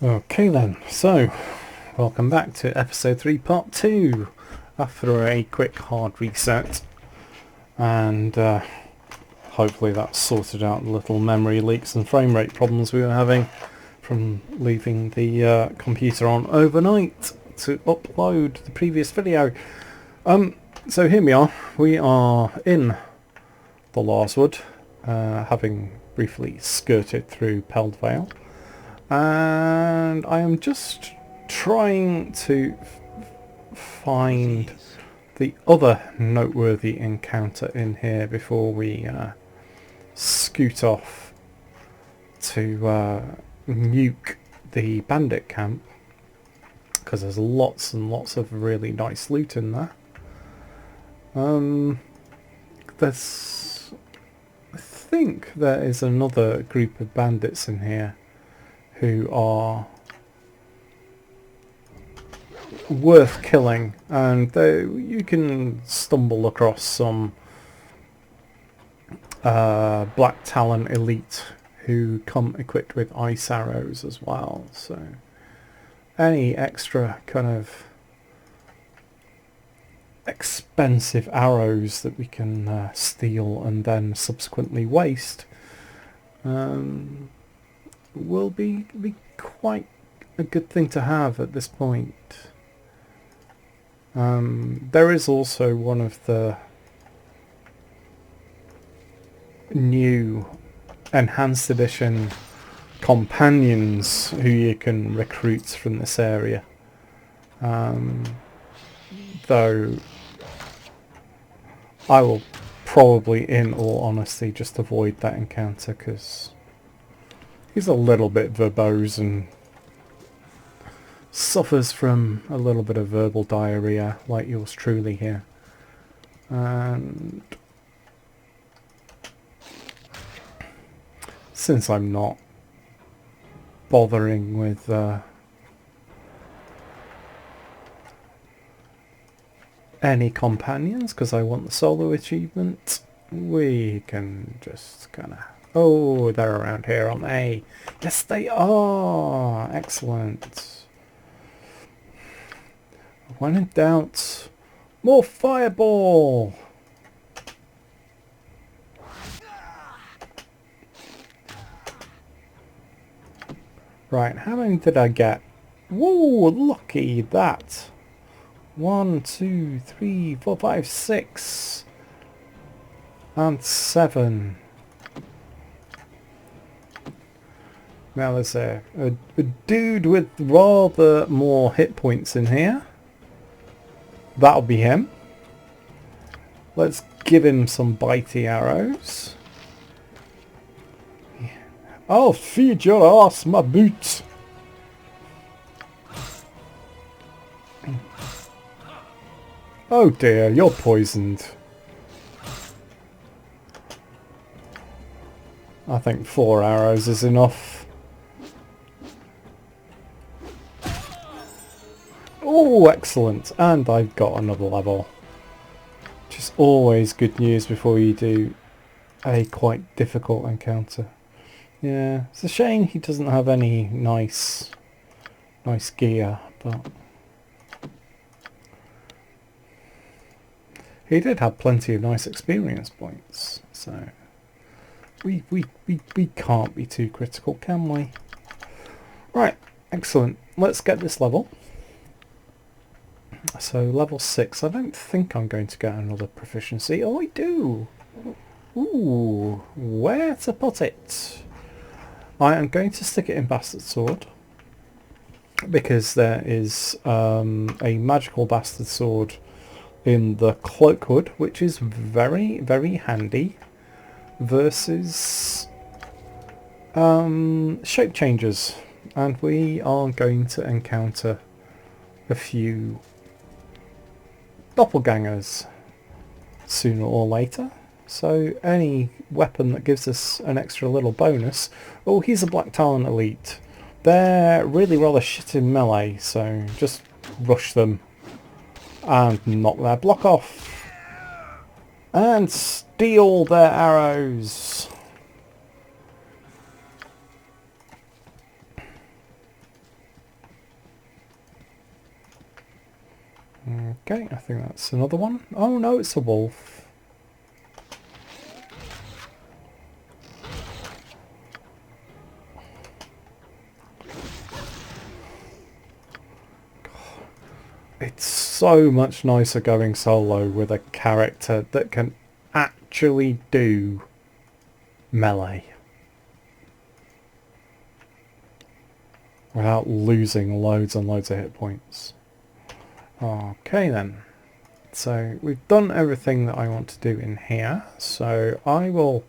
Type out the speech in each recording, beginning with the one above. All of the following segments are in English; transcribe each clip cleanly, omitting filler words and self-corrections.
Okay then, so welcome back to episode 3 part 2 after a quick hard reset, and hopefully that's sorted out the little memory leaks and frame rate problems we were having from leaving the computer on overnight to upload the previous video. So here we are in the Larswood, having briefly skirted through Peldvale. And I am just trying to find the other noteworthy encounter in here before we scoot off to nuke the Bandit Camp, because there's lots and lots of really nice loot in there. I think there is another group of bandits in here who are worth killing, and you can stumble across some Black Talon elite who come equipped with ice arrows as well, so any extra kind of expensive arrows that we can steal and then subsequently waste will be quite a good thing to have at this point. There is also one of the new enhanced edition companions who you can recruit from this area, though I will probably, in all honesty, just avoid that encounter because he's a little bit verbose and suffers from a little bit of verbal diarrhea like yours truly here. And since I'm not bothering with any companions because I want the solo achievement, we can just kind of... Oh, they're around here, aren't they? Yes, they are! Excellent. When in doubt, more fireball! Right, how many did I get? Whoa, lucky that! 1, 2, 3, 4, 5, 6... and 7. Now there's a dude with rather more hit points in here. That'll be him. Let's give him some bitey arrows. I'll feed your ass my boots. Oh dear, you're poisoned. I think 4 arrows is enough. Oh, excellent. And I've got another level. Which is always good news before you do a quite difficult encounter. Yeah, it's a shame he doesn't have any nice gear, but he did have plenty of nice experience points, so we can't be too critical, can we? Right, excellent. Let's get this level. So level 6. I don't think I'm going to get another proficiency. Oh, I do! Ooh, where to put it? I am going to stick it in Bastard Sword, because there is a magical Bastard Sword in the Cloakwood, which is very, very handy versus shape changes, and we are going to encounter a few doppelgangers sooner or later, so any weapon that gives us an extra little bonus. Oh, he's a Black Talon elite. They're really rather shit in melee, so just rush them and knock their block off and steal their arrows. Okay, I think that's another one. Oh no, it's a wolf. It's so much nicer going solo with a character that can actually do melee without losing loads and loads of hit points. Okay then, so we've done everything that I want to do in here, so I will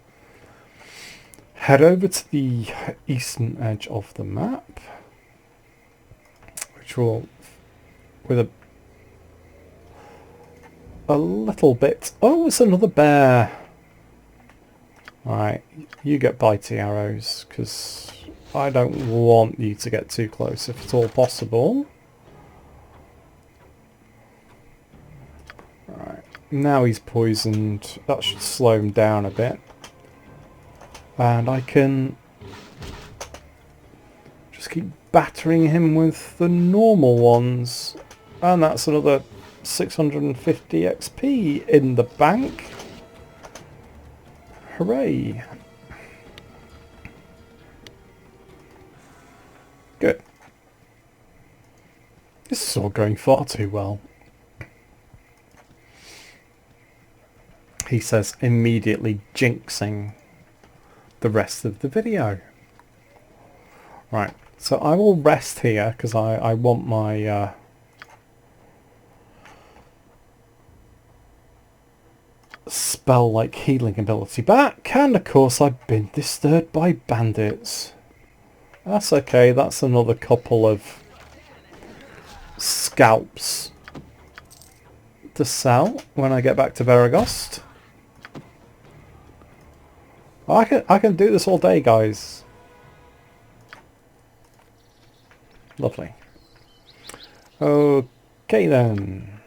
head over to the eastern edge of the map, which will, with a little bit... Oh, it's another bear! Alright, you get bitey arrows, because I don't want you to get too close if at all possible. Alright, now he's poisoned. That should slow him down a bit. And I can just keep battering him with the normal ones. And that's another 650 XP in the bank. Hooray. Good. This is all going far too well. He says, immediately jinxing the rest of the video. Right, so I will rest here because I want my spell-like healing ability back, and of course I've been disturbed by bandits. That's okay, that's another couple of scalps to sell when I get back to Veragost. I can do this all day, guys. Lovely. Okay then.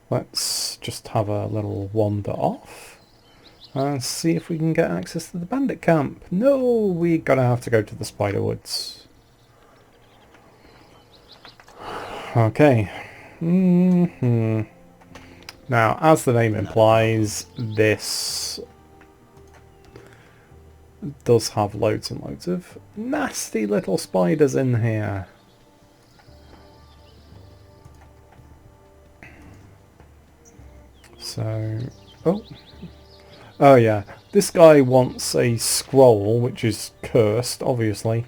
Let's just have a little wander off and see if we can get access to the Bandit Camp. No, we're gonna have to go to the Spider Woods. Okay. Now, as the name implies, this does have loads and loads of nasty little spiders in here. So, oh yeah, this guy wants a scroll, which is cursed, obviously,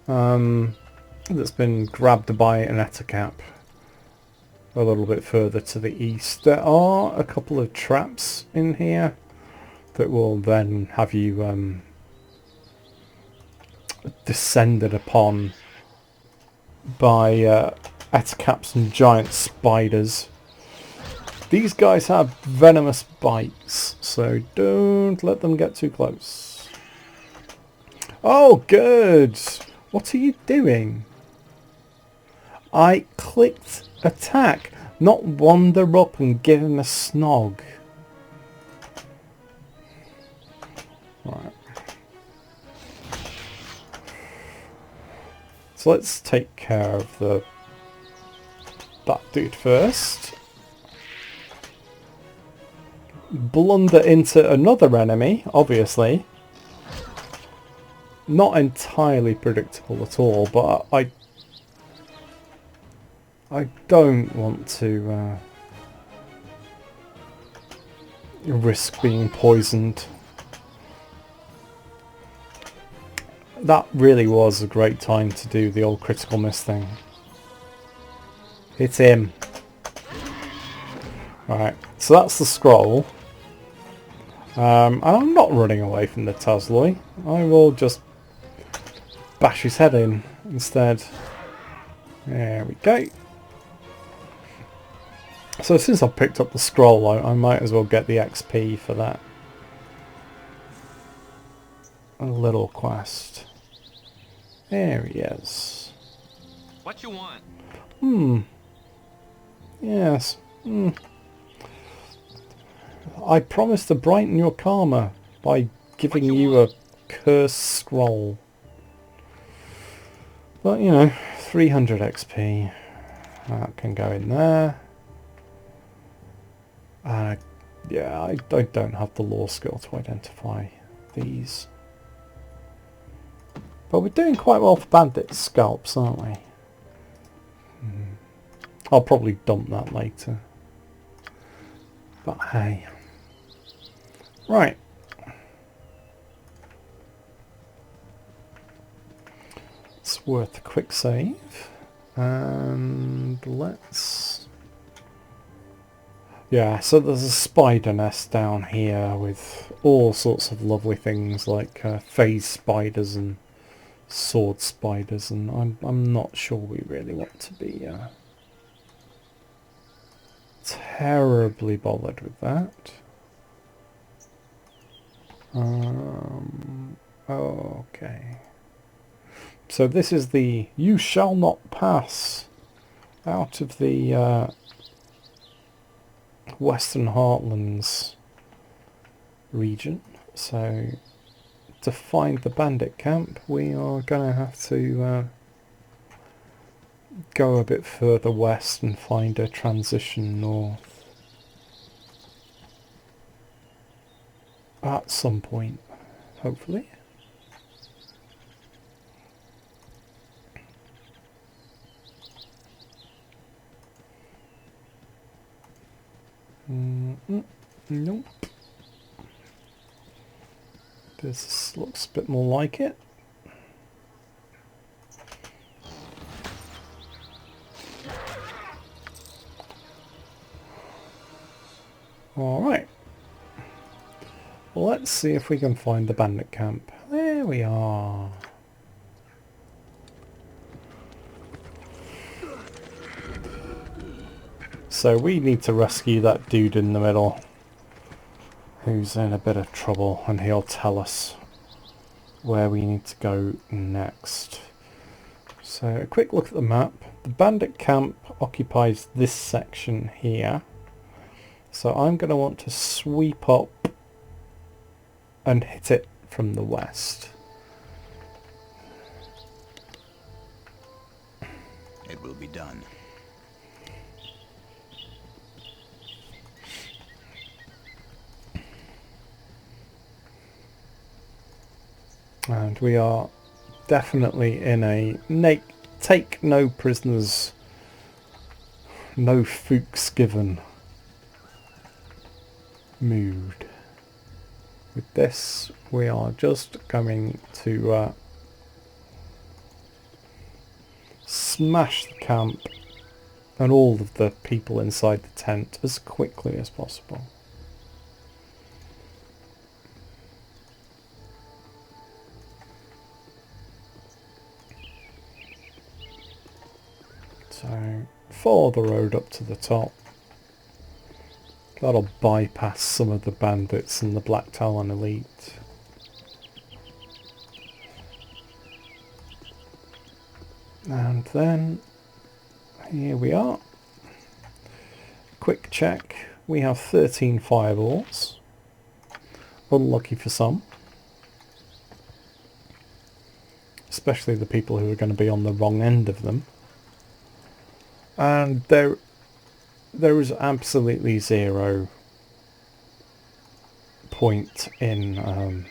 that's been grabbed by an Ettercap a little bit further to the east. There are a couple of traps in here that will then have you descended upon by Ettercaps and giant spiders. These guys have venomous bites, so don't let them get too close. Oh, good! What are you doing? I clicked attack, not wander up and give him a snog. Right. So let's take care of that dude first. Blunder into another enemy, obviously. Not entirely predictable at all, but I don't want to risk being poisoned. That really was a great time to do the old critical miss thing. Hit him. Alright, so that's the scroll. I'm not running away from the Tazloy. I will just bash his head in instead. There we go. So since I've picked up the scroll, I might as well get the XP for that. A little quest. There he is. What you want? Yes. I promise to brighten your karma by giving you a cursed scroll. But, you know, 300 XP. That can go in there. Yeah, I don't have the lore skill to identify these. But we're doing quite well for bandit scalps, aren't we? I'll probably dump that later. But hey. Right. It's worth a quick save. And let's... Yeah, so there's a spider nest down here with all sorts of lovely things like phase spiders and sword spiders, and I'm not sure we really want to be terribly bothered with that. Okay. So this is the "You shall not pass" out of the Western Heartlands region. So to find the bandit camp, we are going to have to go a bit further west and find a transition north at some point, hopefully. Nope. This looks a bit more like it. Alright. Well, let's see if we can find the bandit camp. There we are. So we need to rescue that dude in the middle who's in a bit of trouble, and he'll tell us where we need to go next. So a quick look at the map. The bandit camp occupies this section here. So I'm going to want to sweep up and hit it from the west. It will be done. And we are definitely in a take no prisoners, no fooks given mood. With this, we are just going to smash the camp and all of the people inside the tent as quickly as possible. So, follow the road up to the top. That'll bypass some of the bandits and the Black Talon elite. And then, here we are. Quick check. We have 13 fireballs. Unlucky for some. Especially the people who are going to be on the wrong end of them. And there is absolutely zero point in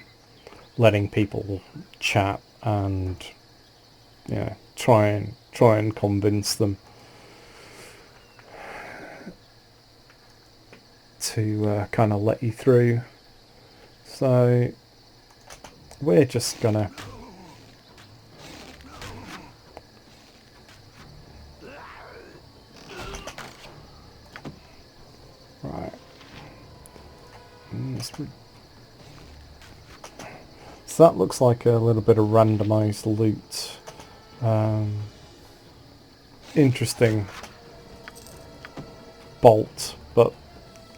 letting people chat and try and convince them to kind of let you through. So we're just gonna So that looks like a little bit of randomised loot. Interesting bolt, but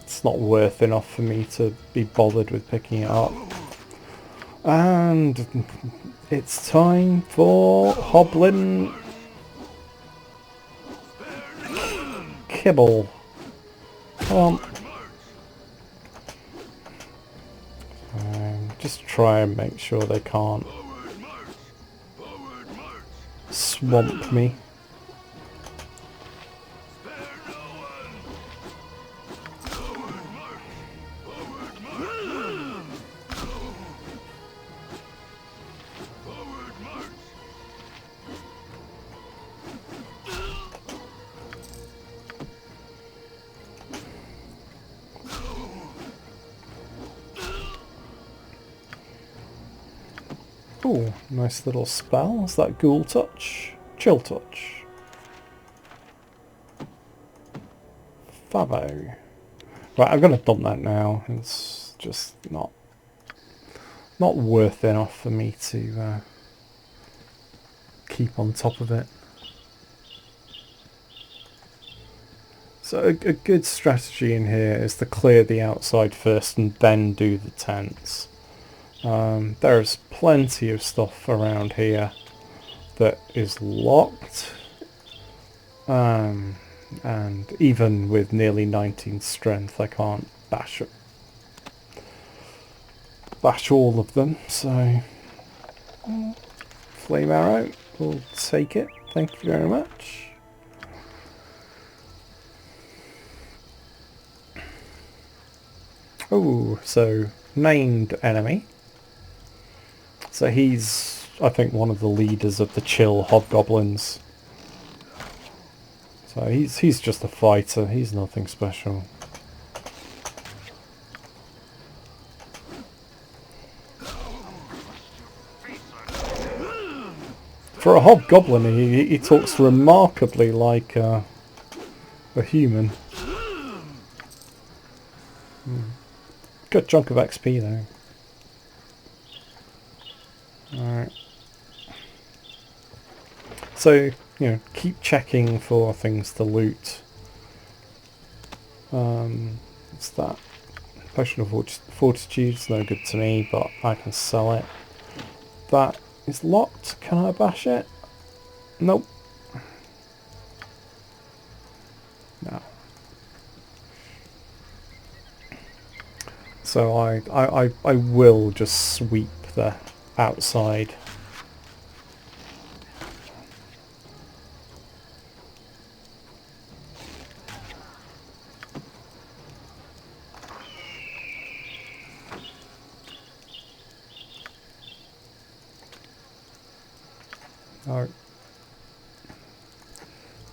it's not worth enough for me to be bothered with picking it up. And it's time for Hoblin Kibble. Come on. Just try and make sure they can't swamp me. Ooh, nice little spell. Is that Ghoul Touch? Chill Touch. Favo. Right, I'm going to dump that now. It's just not worth enough for me to keep on top of it. So a good strategy in here is to clear the outside first and then do the tents. There's plenty of stuff around here that is locked, and even with nearly 19 strength I can't bash all of them, so flame arrow, we'll take it, thank you very much. Oh, so named enemy. So he's, I think, one of the leaders of the chill hobgoblins. So he's just a fighter. He's nothing special. For a hobgoblin, he talks remarkably like a human. Good chunk of XP though. Alright. So, keep checking for things to loot. What's that? Potion of Fortitude's no good to me, but I can sell it. That is locked. Can I bash it? Nope. No. So I will just sweep the outside. No.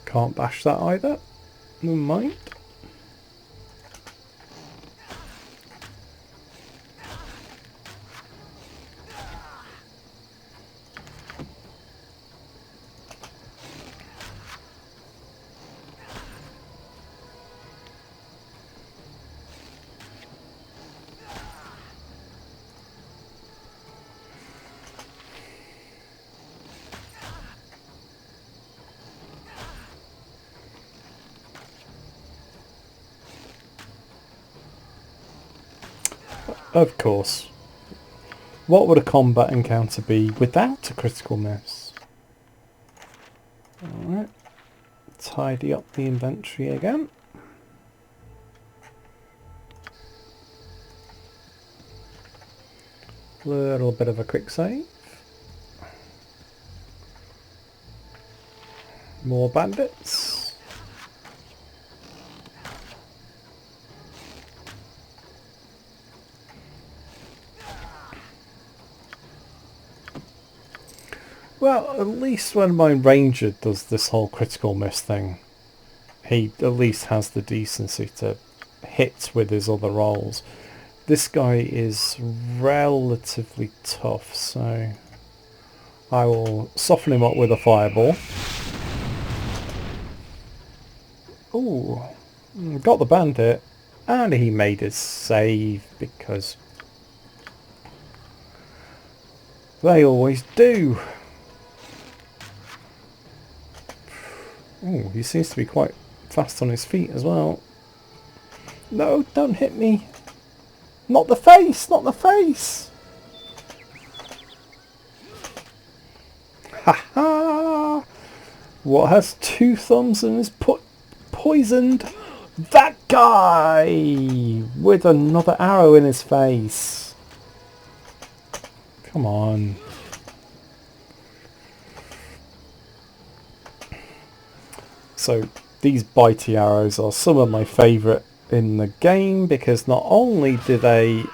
Can't bash that either. Never mind. Of course. What would a combat encounter be without a critical miss? Alright. Tidy up the inventory again. Little bit of a quick save. More bandits. Well, at least when my ranger does this whole critical miss thing, he at least has the decency to hit with his other rolls. This guy is relatively tough, so I will soften him up with a fireball. Ooh, got the bandit, and he made his save because they always do. Oh, he seems to be quite fast on his feet as well. No, don't hit me. Not the face, not the face. Ha ha! What has two thumbs and is poisoned? That guy! With another arrow in his face. Come on. So these bitey arrows are some of my favourite in the game because not only do they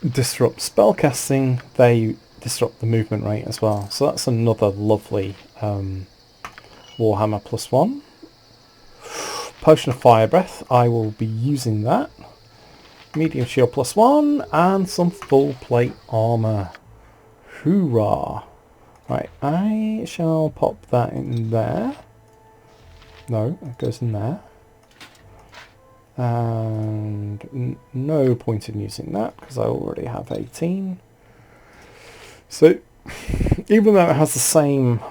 disrupt spellcasting, they disrupt the movement rate as well. So that's another lovely Warhammer +1. Potion of Fire Breath, I will be using that. medium shield +1, and some full plate armour. Hoorah! Right, I shall pop that in there. No, it goes in there. And no point in using that because I already have 18. So, even though it has the same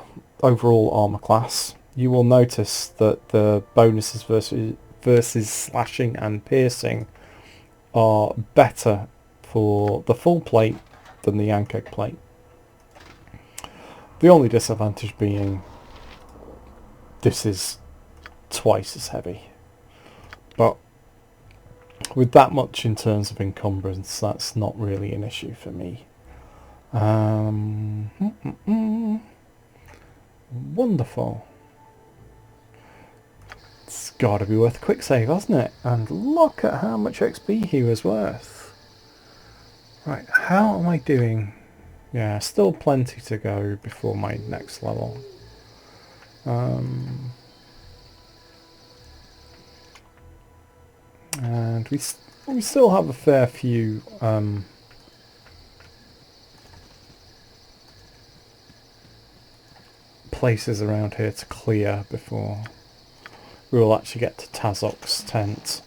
overall armour class, you will notice that the bonuses versus slashing and piercing are better for the full plate than the Yankeg plate. The only disadvantage being this is twice as heavy. But with that much in terms of encumbrance, that's not really an issue for me. Wonderful. It's got to be worth a quick save, hasn't it? And look at how much XP he was worth. Right, how am I doing? Yeah, still plenty to go before my next level. And we still have a fair few places around here to clear before we will actually get to Tazok's tent.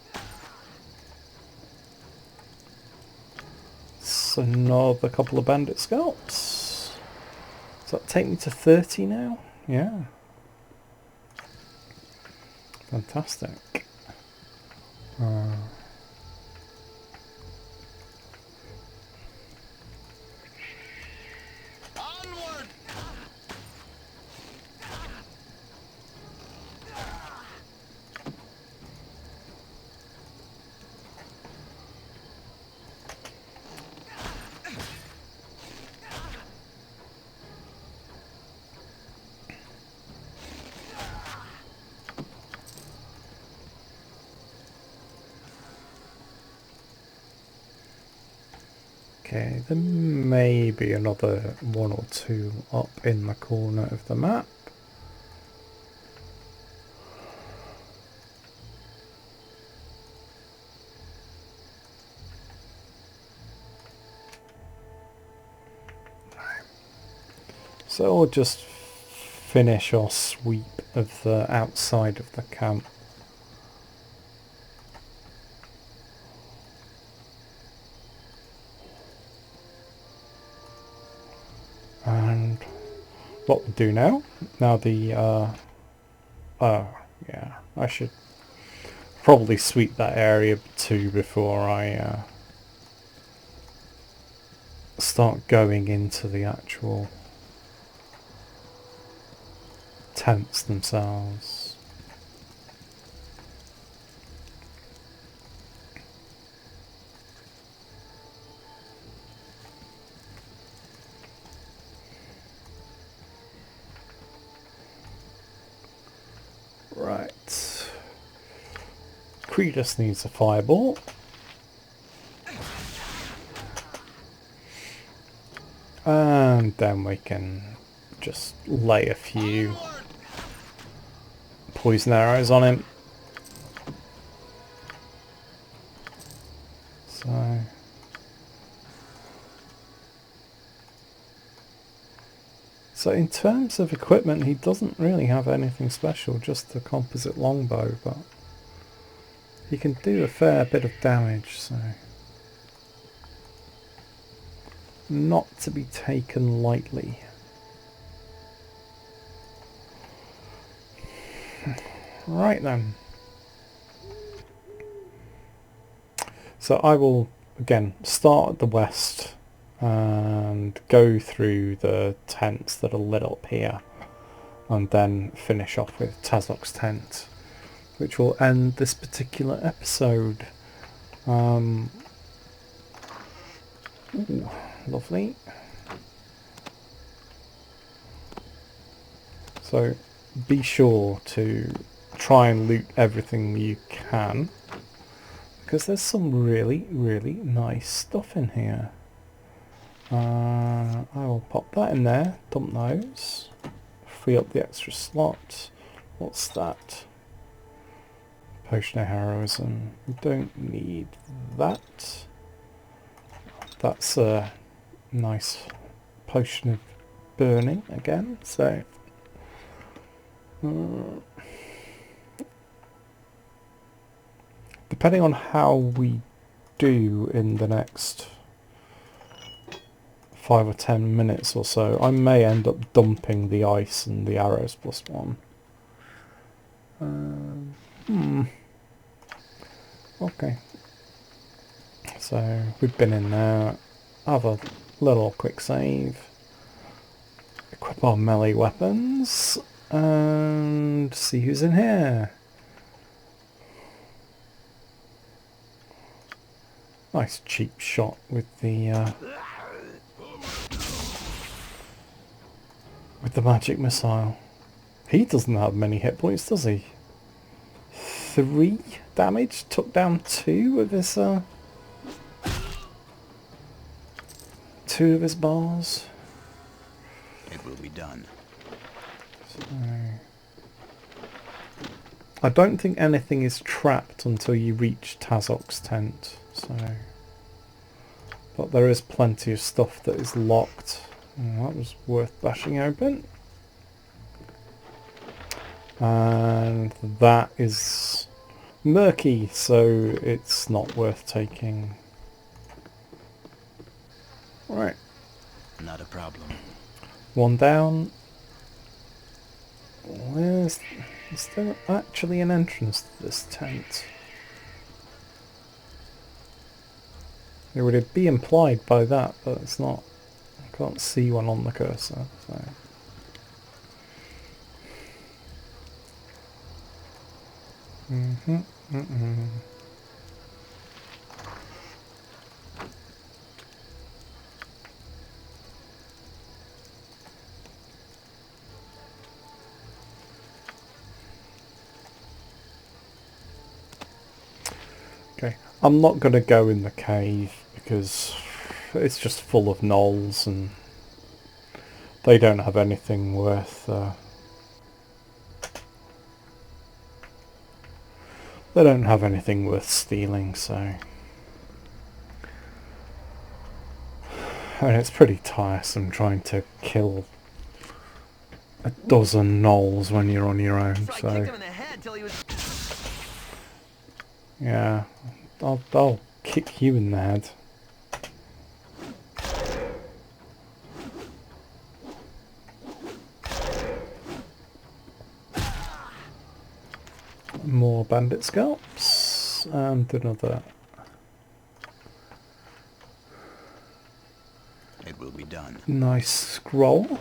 So another couple of bandit scalps. Does that take me to 30 now? Yeah. Fantastic. Okay, there may be another one or two up in the corner of the map. So we'll just finish our sweep of the outside of the camp. And what we'll do now the oh yeah, I should probably sweep that area too before I start going into the actual tents themselves. Right. Credus needs a fireball. And then we can just lay a few poison arrows on him. So in terms of equipment, he doesn't really have anything special, just the composite longbow, but he can do a fair bit of damage, so not to be taken lightly. Right then. So I will again start at the west and go through the tents that are lit up here and then finish off with Tazok's tent, which will end this particular episode. Ooh, lovely. So be sure to try and loot everything you can, because there's some really, really nice stuff in here. I will pop that in there, dump those, free up the extra slot. What's that? Potion of heroism. We don't need that. That's a nice potion of burning again, so depending on how we do in the next 5 or 10 minutes or so, I may end up dumping the ice and the arrows +1. Okay. So we've been in there, have a little quick save, equip our melee weapons, and see who's in here. Nice cheap shot with the magic missile. He doesn't have many hit points, does he? 3 damage, took down 2 of his 2 of his bars. It will be done. So, I don't think anything is trapped until you reach Tazok's tent. So, but there is plenty of stuff that is locked. Oh, that was worth bashing open. And that is murky, so it's not worth taking. Right. Not a problem. 1 down. Is there actually an entrance to this tent? It would be implied by that, but it's not. I can't see one on the cursor. So. Okay, I'm not going to go in the cave because it's just full of gnolls and they don't have anything worth they don't have anything worth stealing, so and it's pretty tiresome trying to kill a dozen gnolls when you're on your own, so yeah, I'll kick you in the head. More bandit scalps and another. It will be done. Nice scroll.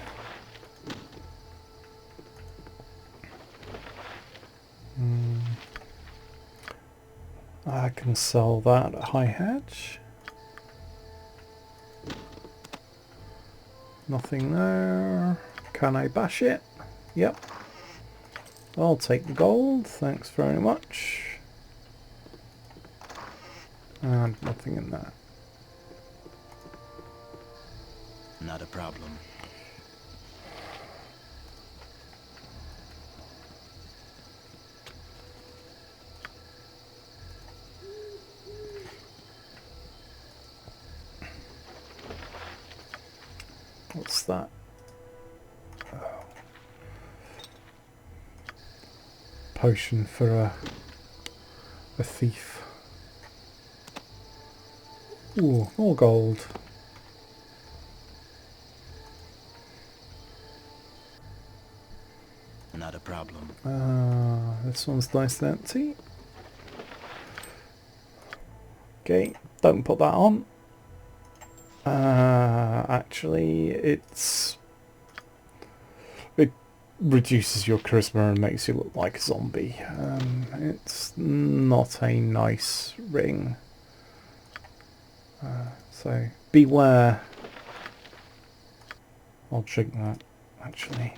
I can sell that at high hedge. Nothing there. Can I bash it? Yep. I'll take the gold, thanks very much. And nothing in there. Not a problem. What's that? Potion for a thief. Ooh, more gold. Not a problem. This one's nice and empty. Okay, don't put that on. Actually, it reduces your charisma and makes you look like a zombie. It's not a nice ring. So beware. I'll drink that, actually.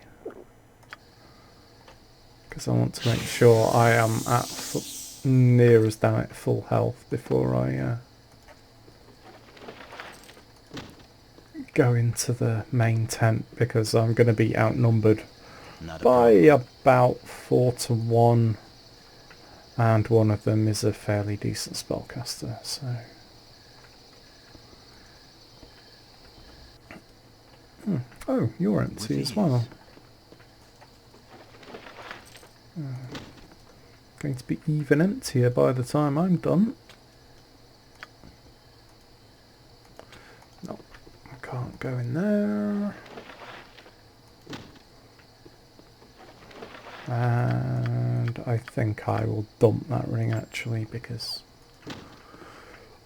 Because I want to make sure I am at near as down at full health before I go into the main tent, because I'm going to be outnumbered by about 4 to 1 And one of them is a fairly decent spellcaster, so... Oh, you're empty as well. Going to be even emptier by the time I'm done. No, I can't go in there. And I think I will dump that ring actually, because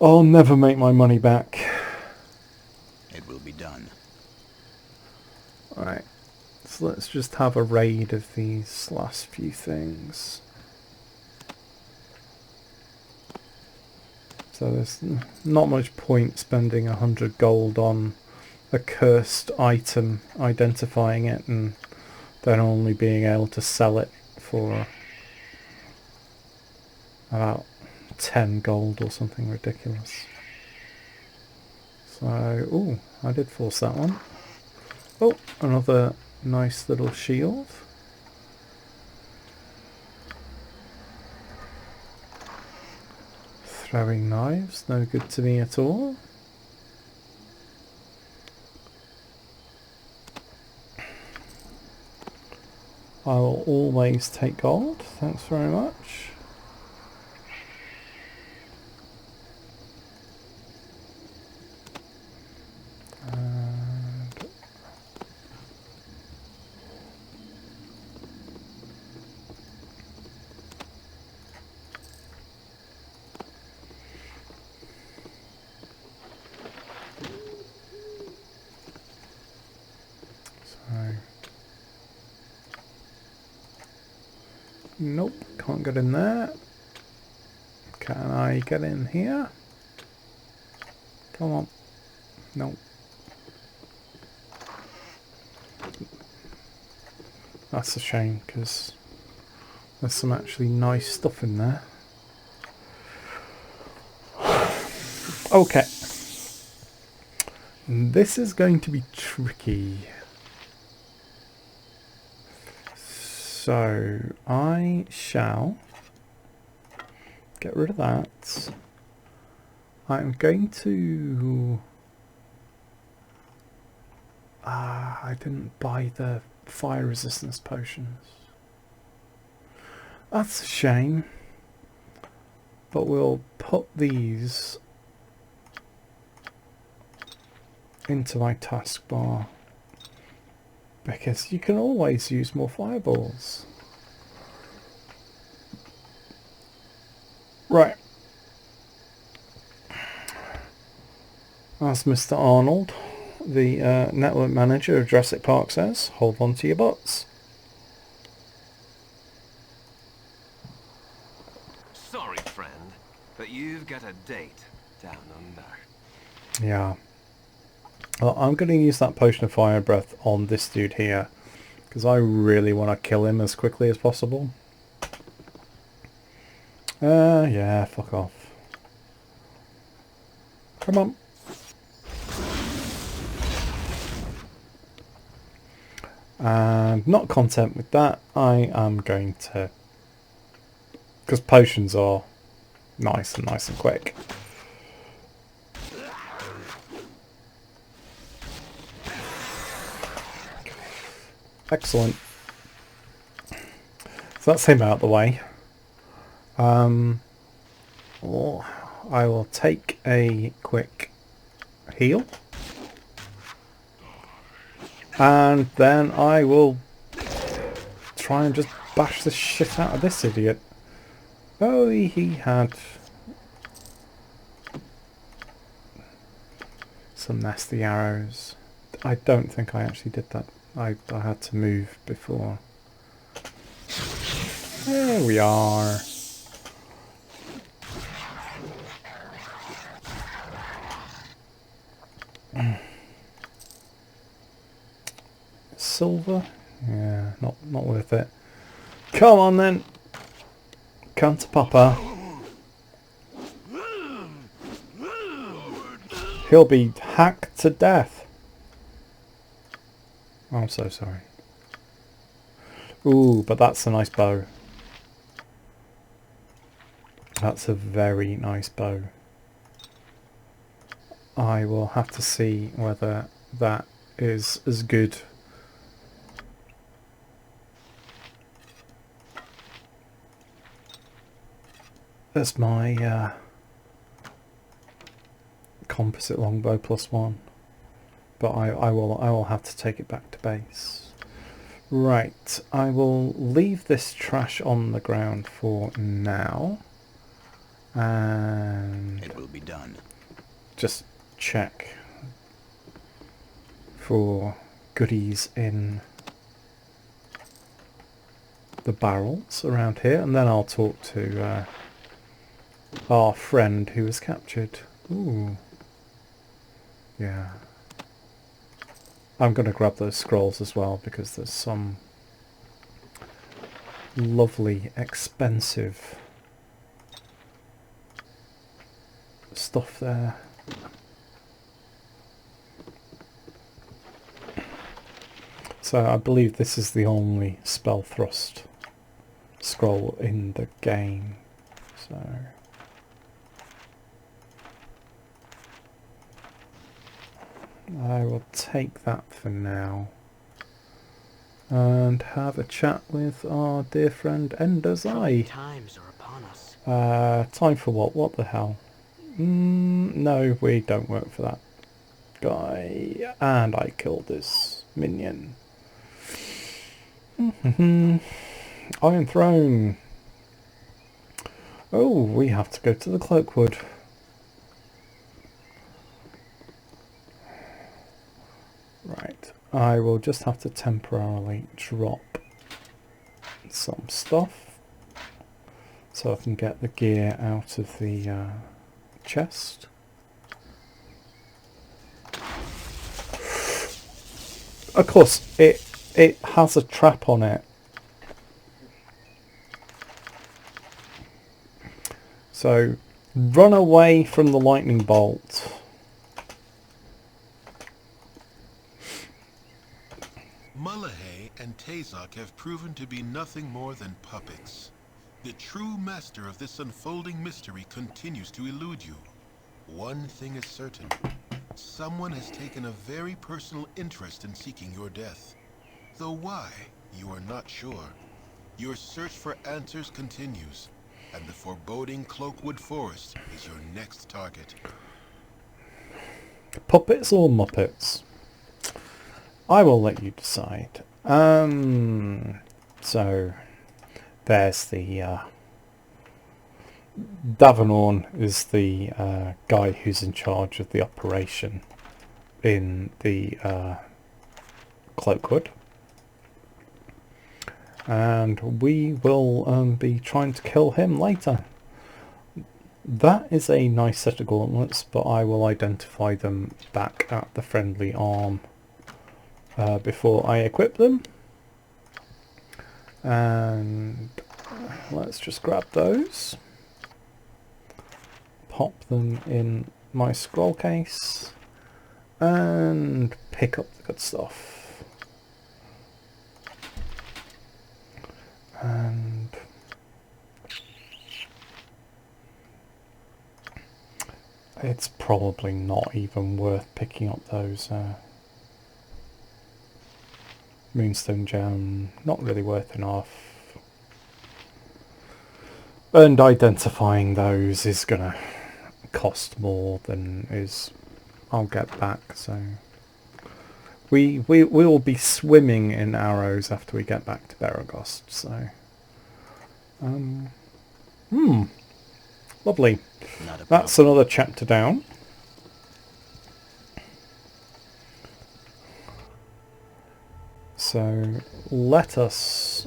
I'll never make my money back. It will be done. Alright, so let's just have a raid of these last few things. So there's not much point spending 100 gold on a cursed item, identifying it, and then only being able to sell it for about 10 gold or something ridiculous. So, ooh, I did force that one. Oh, another nice little shield. Throwing knives, no good to me at all. I will always take gold, thanks very much. And so, nope, can't get in there. Can I get in here? Come on. Nope. That's a shame, because there's some actually nice stuff in there. Okay. This is going to be tricky. So, I shall get rid of that. I'm going to... I didn't buy the fire resistance potions. That's a shame. But we'll put these into my taskbar, because you can always use more fireballs. Right. As Mr. Arnold, the network manager of Jurassic Park, says, hold on to your butts. Sorry, friend, but you've got a date down under. Yeah. Well, I'm going to use that potion of fire breath on this dude here, because I really want to kill him as quickly as possible. Yeah, fuck off. Come on. And not content with that, I am going to... because potions are nice and quick. Excellent. So that's him out of the way. Or I will take a quick heal. And then I will try and just bash the shit out of this idiot. Oh, he had some nasty arrows. I don't think I actually did that. I had to move before. There we are. Silver? Yeah, not worth it. Come on then. Cunt Papa. He'll be hacked to death. Oh, I'm so sorry. Ooh, but that's a nice bow. That's a very nice bow. I will have to see whether that is as good as my composite longbow +1, but I will have to take it back to base. Right, I will leave this trash on the ground for now, and It will be done. just check for goodies in the barrels around here, and then I'll talk to our friend who was captured. Ooh. Yeah. I'm going to grab those scrolls as well, because there's some lovely, expensive stuff there. So I believe this is the only spell thrust scroll in the game. So I will take that for now and have a chat with our dear friend Ender's Eye. Times are upon us. Time for what? What the hell? No, we don't work for that guy. And I killed this minion. Iron Throne. Oh, we have to go to the Cloakwood. Right, I will just have to temporarily drop some stuff so I can get the gear out of the chest. Of course, it has a trap on it. So, run away from the lightning bolt. Mullahay and Tazok have proven to be nothing more than puppets. The true master of this unfolding mystery continues to elude you. One thing is certain. Someone has taken a very personal interest in seeking your death. Though why, you are not sure. Your search for answers continues, and the foreboding Cloakwood Forest is your next target. Puppets or Muppets? I will let you decide. So there's the Davenorn is the guy who's in charge of the operation in the Cloakwood, and we will be trying to kill him later. That is a nice set of gauntlets, but I will identify them back at the friendly arm before I equip them. And let's just grab those, pop them in my scroll case, and pick up the good stuff. And it's probably not even worth picking up those Moonstone gem, not really worth enough. And identifying those is gonna cost more than I'll get back, so we will be swimming in arrows after we get back to Beregost, so lovely. That's another chapter down. So let us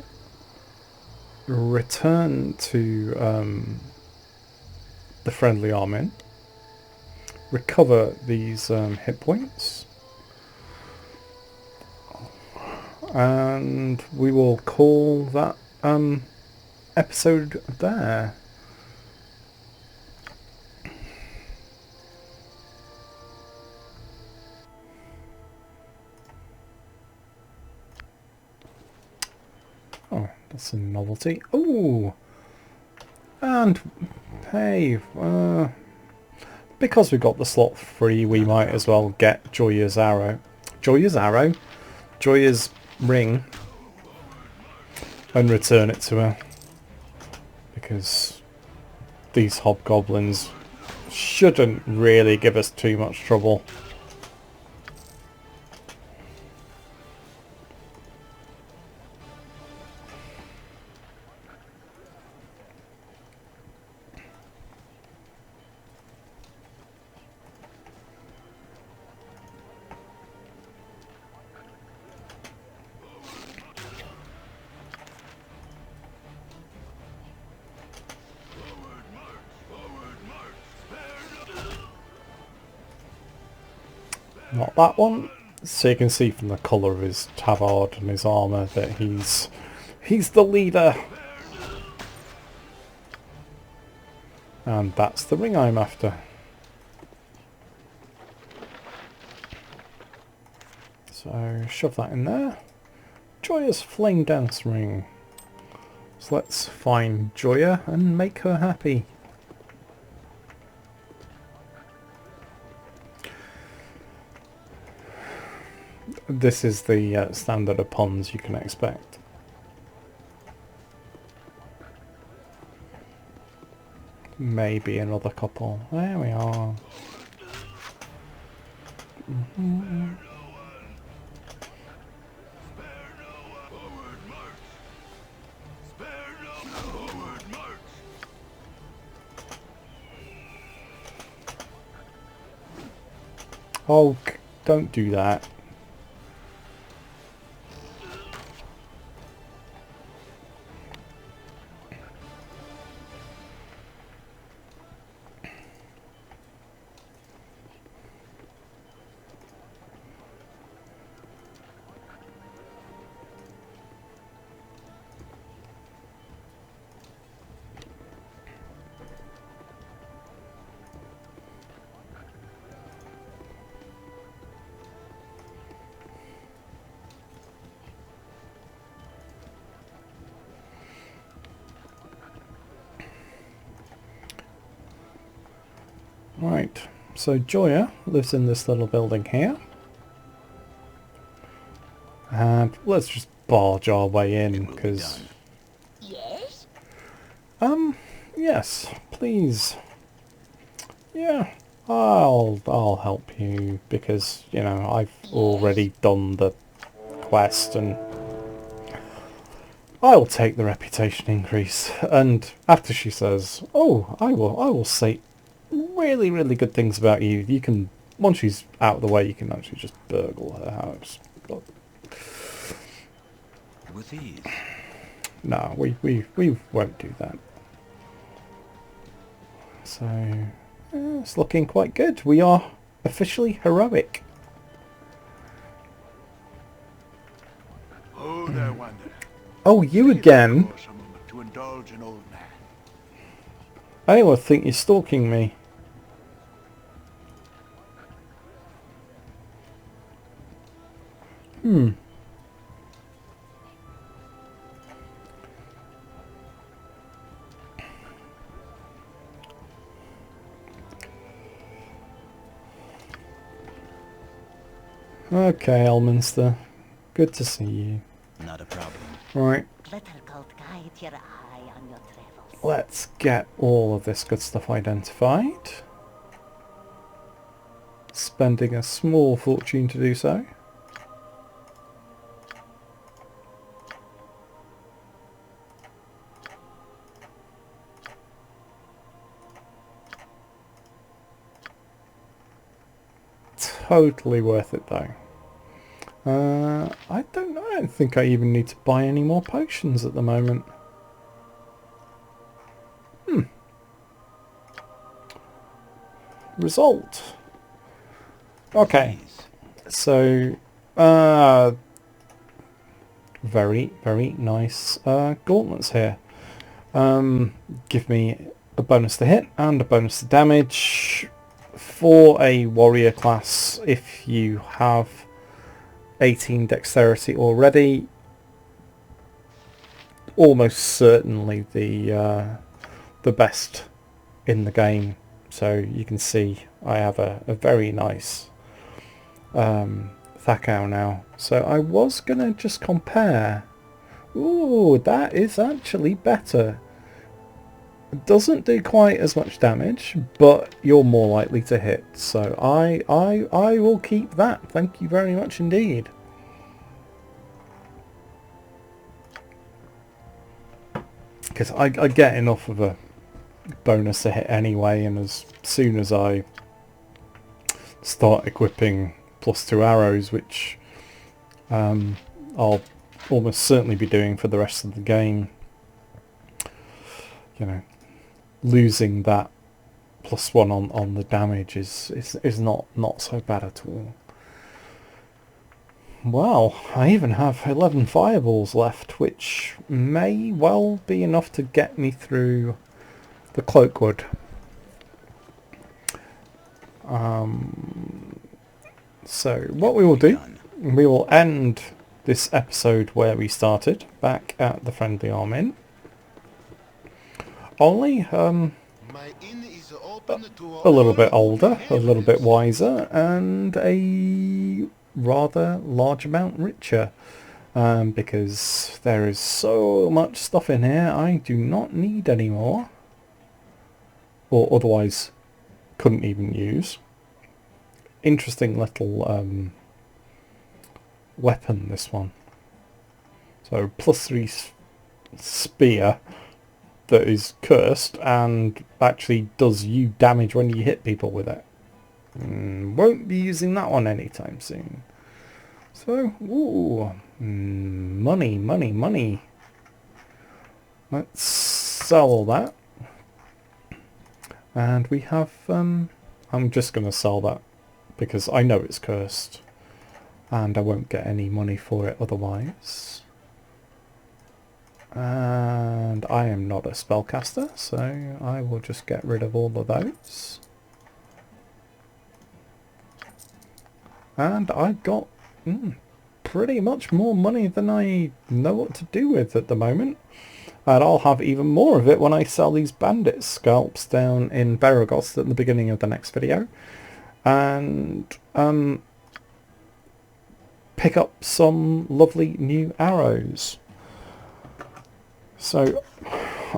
return to the friendly army, recover these hit points, and we will call that episode there. Oh, that's a novelty. Oh, and hey, because we got the slot free, we might as well get Joya's arrow. Joya's arrow? Joya's ring. And return it to her. Because these hobgoblins shouldn't really give us too much trouble. Not that one. So you can see from the colour of his tabard and his armour that he's the leader. And that's the ring I'm after. So shove that in there. Joya's flame dance ring. So let's find Joya and make her happy. This is the standard of ponds you can expect. Maybe another couple. There we are. Oh, don't do that. Right, so Joya lives in this little building here. And let's just barge our way in, because... Yes? Yes, please. Yeah, I'll help you, because, you know, I've already done the quest, and I'll take the reputation increase. And after she says, oh, I will say really good things about you. You can, once she's out of the way, you can actually just burgle her house. But With ease. no, we won't do that. So it's looking quite good. We are officially heroic. Oh, there, Wanderer. Oh, you again? To indulge an old man. Anyone think you're stalking me? Okay, Elminster. Good to see you. Not a problem. Right, Glitter Gold guide your eye on your travels. let's get all of this good stuff identified. Spending a small fortune to do so. Totally worth it though. I don't think I even need to buy any more potions at the moment. Result. Okay. So, very nice gauntlets here. Give me a bonus to hit and a bonus to damage. For a warrior class, if you have 18 dexterity already, almost certainly the best in the game. So you can see I have a very nice Thakao now. So I was going to just compare. Ooh, that is actually better. It doesn't do quite as much damage, but you're more likely to hit. So I will keep that. Thank you very much indeed. Because I get enough of a bonus to hit anyway, and as soon as I start equipping +2 arrows, which I'll almost certainly be doing for the rest of the game, you know, losing that +1 on the damage is not so bad at all. Well, I even have 11 fireballs left, which may well be enough to get me through the Cloakwood. So what we will do, we will end this episode where we started, back at the Friendly Arm Inn. Only My inn is open to a little bit older, a little bit wiser, and a rather large amount richer, because there is so much stuff in here I do not need anymore, or otherwise couldn't even use. Interesting little weapon, this one. So +3 spear that is cursed and actually does you damage when you hit people with it. Won't be using that one anytime soon. So, ooh, money, money, money. Let's sell all that. And we have, I'm just going to sell that because I know it's cursed and I won't get any money for it otherwise. And I am not a spellcaster, so I will just get rid of all of those. And I got pretty much more money than I know what to do with at the moment. And I'll have even more of it when I sell these bandit scalps down in Beregost at the beginning of the next video. And pick up some lovely new arrows. So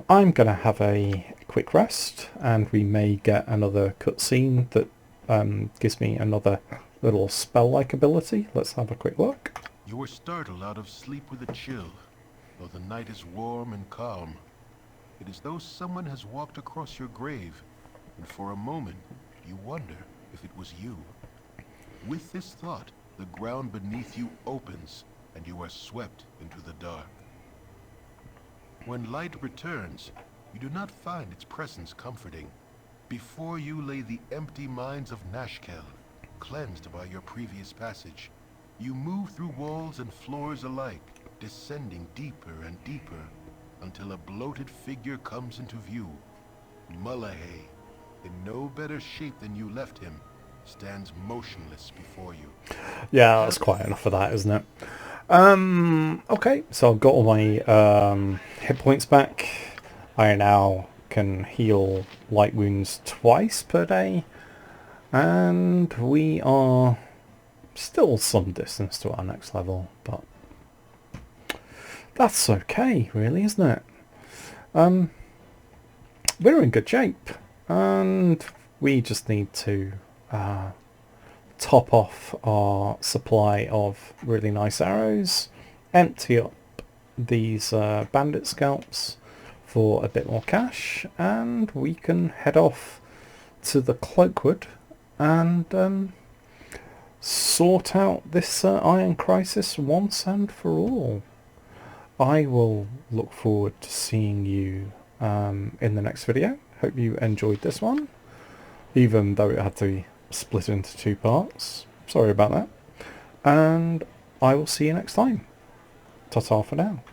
I'm going to have a quick rest, and we may get another cutscene that gives me another little spell-like ability. Let's have a quick look. You were startled out of sleep with a chill, though the night is warm and calm. It is though someone has walked across your grave, and for a moment you wonder if it was you. With this thought, the ground beneath you opens, and you are swept into the dark. When light returns, you do not find its presence comforting. Before you lay the empty mines of Nashkel, cleansed by your previous passage. You move through walls and floors alike, descending deeper and deeper, until a bloated figure comes into view. Mullahay, in no better shape than you left him, stands motionless before you. Yeah, that's quite enough of that, isn't it? Okay, so I've got all my hit points back. I now can heal light wounds twice per day, and we are still some distance to our next level, but that's okay, really, isn't it? We're in good shape, and we just need to top off our supply of really nice arrows, empty up these bandit scalps for a bit more cash, and we can head off to the Cloakwood and sort out this iron crisis once and for all. I will look forward to seeing you in the next video. Hope you enjoyed this one, even though it had to be split into 2 parts. Sorry about that. And I will see you next time. Ta-ta for now.